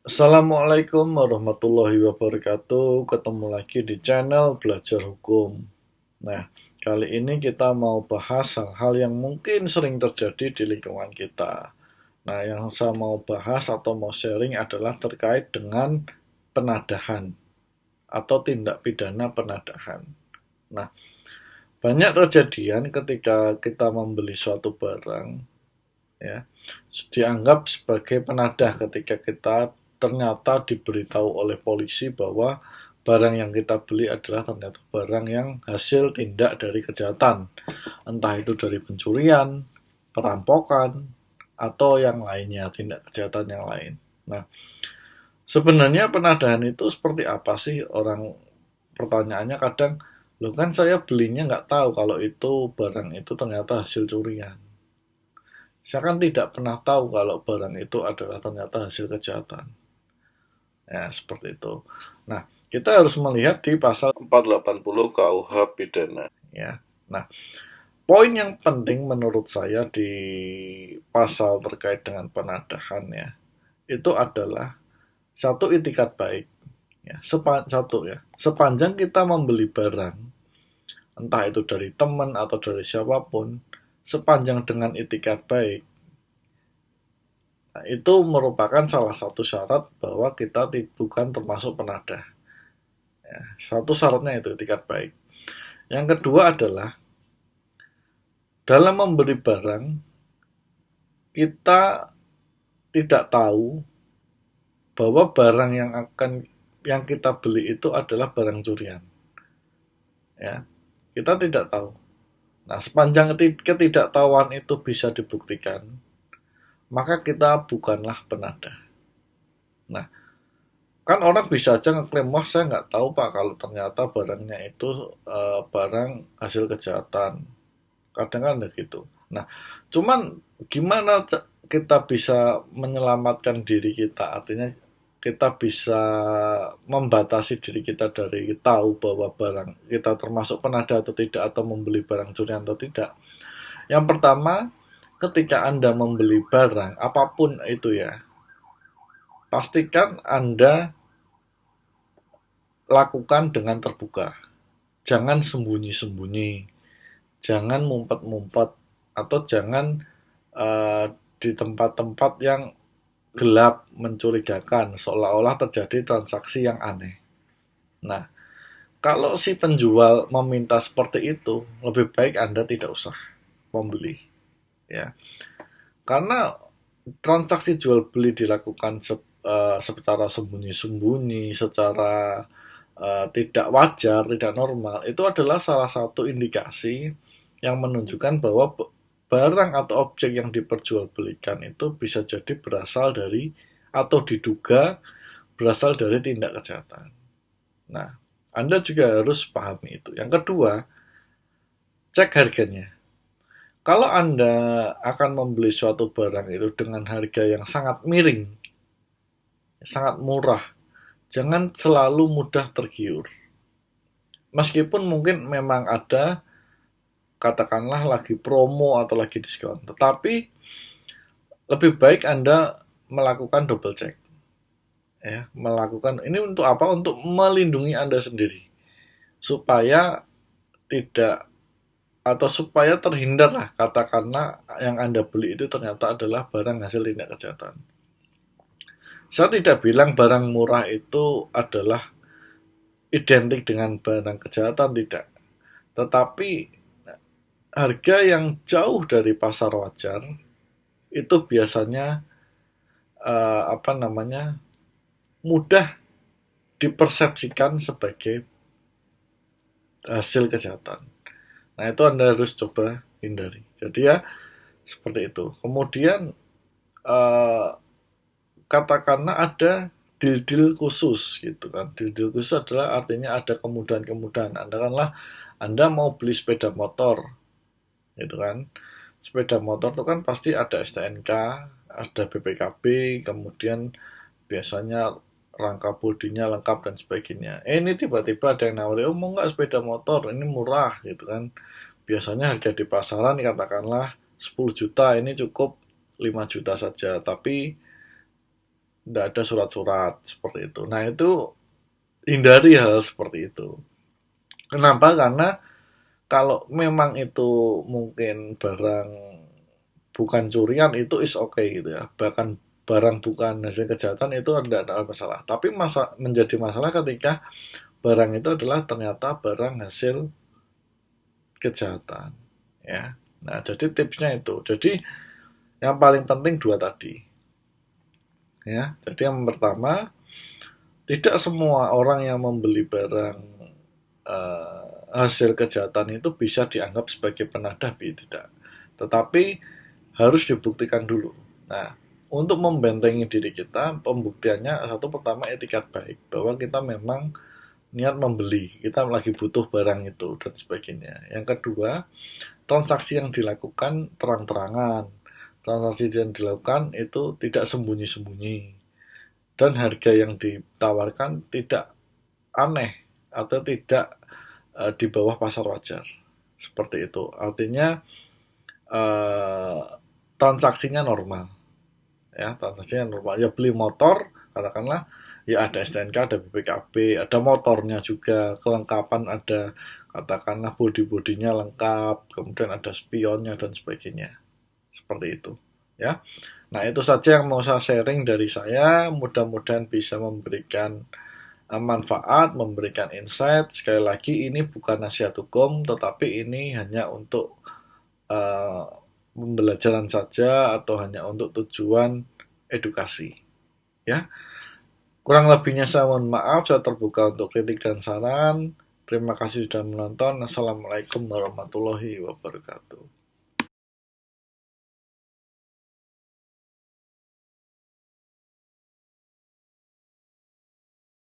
Assalamualaikum warahmatullahi wabarakatuh. Ketemu lagi di channel Belajar Hukum. Nah, kali ini kita mau bahas hal-hal yang mungkin sering terjadi di lingkungan kita. Nah, yang saya mau bahas atau mau sharing adalah terkait dengan penadahan atau tindak pidana penadahan. Nah, banyak kejadian ketika kita membeli suatu barang, ya, dianggap sebagai penadah ketika kita ternyata diberitahu oleh polisi bahwa barang yang kita beli adalah ternyata barang yang hasil tindak dari kejahatan, entah itu dari pencurian, perampokan, atau yang lainnya, tindak kejahatan yang lain. Nah, sebenarnya penadahan itu seperti apa sih? Orang pertanyaannya kadang, lo kan saya belinya nggak tahu kalau itu barang itu ternyata hasil curian. Saya kan tidak pernah tahu kalau barang itu adalah ternyata hasil kejahatan. Ya, seperti itu. Nah, kita harus melihat di pasal 480 KUH pidana. Ya. Nah, poin yang penting menurut saya di pasal terkait dengan penadahan ya, itu adalah satu itikat baik. Ya, sepanjang kita membeli barang, entah itu dari teman atau dari siapapun, sepanjang dengan itikat baik, nah, itu merupakan salah satu syarat bahwa kita bukan termasuk penadah. Ya, satu syaratnya itu etikat baik. Yang kedua adalah dalam memberi barang kita tidak tahu bahwa barang yang kita beli itu adalah barang curian. Ya, kita tidak tahu. Nah, sepanjang ketidaktahuan itu bisa dibuktikan, maka kita bukanlah penadah. Nah, kan orang bisa aja ngeklaim, wah saya nggak tahu pak kalau ternyata barangnya itu barang hasil kejahatan. Kadang kan ada gitu. Nah, cuman gimana kita bisa menyelamatkan diri kita? Artinya kita bisa membatasi diri kita dari tahu bahwa barang kita termasuk penadah atau tidak, atau membeli barang curian atau tidak. Yang pertama, ketika Anda membeli barang apapun itu ya, pastikan Anda lakukan dengan terbuka. Jangan sembunyi-sembunyi, jangan mumpet-mumpet, atau jangan uh, di tempat-tempat yang gelap, mencurigakan, seolah-olah terjadi transaksi yang aneh. Nah, kalau si penjual meminta seperti itu, lebih baik Anda tidak usah membeli, ya. Karena transaksi jual beli dilakukan secara sembunyi-sembunyi, secara tidak wajar, tidak normal, itu adalah salah satu indikasi yang menunjukkan bahwa barang atau objek yang diperjualbelikan itu bisa jadi berasal dari atau diduga berasal dari tindak kejahatan. Nah, Anda juga harus pahami itu. Yang kedua, cek harganya. Kalau Anda akan membeli suatu barang itu dengan harga yang sangat miring, sangat murah, jangan selalu mudah tergiur. Meskipun mungkin memang ada, katakanlah lagi promo atau lagi diskon, tetapi lebih baik Anda melakukan double check. Ya, melakukan ini untuk apa? Untuk melindungi Anda sendiri, supaya tidak, atau supaya terhindarlah, katakanlah yang Anda beli itu ternyata adalah barang hasil tindak kejahatan. Saya tidak bilang barang murah itu adalah identik dengan barang kejahatan, tidak. Tetapi harga yang jauh dari pasar wajar itu biasanya apa namanya, mudah dipersepsikan sebagai hasil kejahatan. Nah, itu Anda harus coba hindari. Jadi ya seperti itu. Kemudian eh, katakanlah ada deal-deal khusus gitu kan. Deal-deal khusus adalah artinya ada kemudahan-kemudahan. Anda mau beli sepeda motor gitu kan. Sepeda motor itu kan pasti ada STNK, ada BPKB, kemudian biasanya rangka bodinya lengkap dan sebagainya. Ini tiba-tiba ada yang nawari, oh mau nggak sepeda motor, ini murah gitu kan. Biasanya harga di pasaran katakanlah 10 juta, ini cukup 5 juta saja. Tapi tidak ada surat-surat seperti itu. Nah itu hindari hal seperti itu. Kenapa? Karena kalau memang itu mungkin barang bukan curian itu is okay gitu ya. Bahkan barang bukan hasil kejahatan itu tidak ada masalah. Tapi menjadi masalah ketika barang itu adalah ternyata barang hasil kejahatan ya. Nah, jadi tipsnya itu. Jadi yang paling penting dua tadi ya. Jadi yang pertama, tidak semua orang yang membeli barang hasil kejahatan itu bisa dianggap sebagai penadah, tidak. Tetapi harus dibuktikan dulu. Nah, untuk membentengi diri kita, pembuktiannya satu pertama etikat baik, bahwa kita memang niat membeli, kita lagi butuh barang itu dan sebagainya. Yang kedua, transaksi yang dilakukan terang-terangan, transaksi yang dilakukan itu tidak sembunyi-sembunyi, dan harga yang ditawarkan tidak aneh atau tidak di bawah pasar wajar. Seperti itu. Artinya eh, transaksinya normal. Ya, transaksinya normal. Ya beli motor, katakanlah ya ada STNK, ada BPKB, ada motornya juga, kelengkapan ada, katakanlah bodi-bodinya lengkap, kemudian ada spionnya dan sebagainya. Seperti itu. Ya. Nah, itu saja yang mau saya sharing dari saya. Mudah-mudahan bisa memberikan manfaat, memberikan insight. Sekali lagi, ini bukan nasihat hukum, tetapi ini hanya untuk uh, pembelajaran saja atau hanya untuk tujuan edukasi. Ya, kurang lebihnya saya mohon maaf. Saya terbuka untuk kritik dan saran. Terima kasih sudah menonton. Assalamualaikum warahmatullahi wabarakatuh.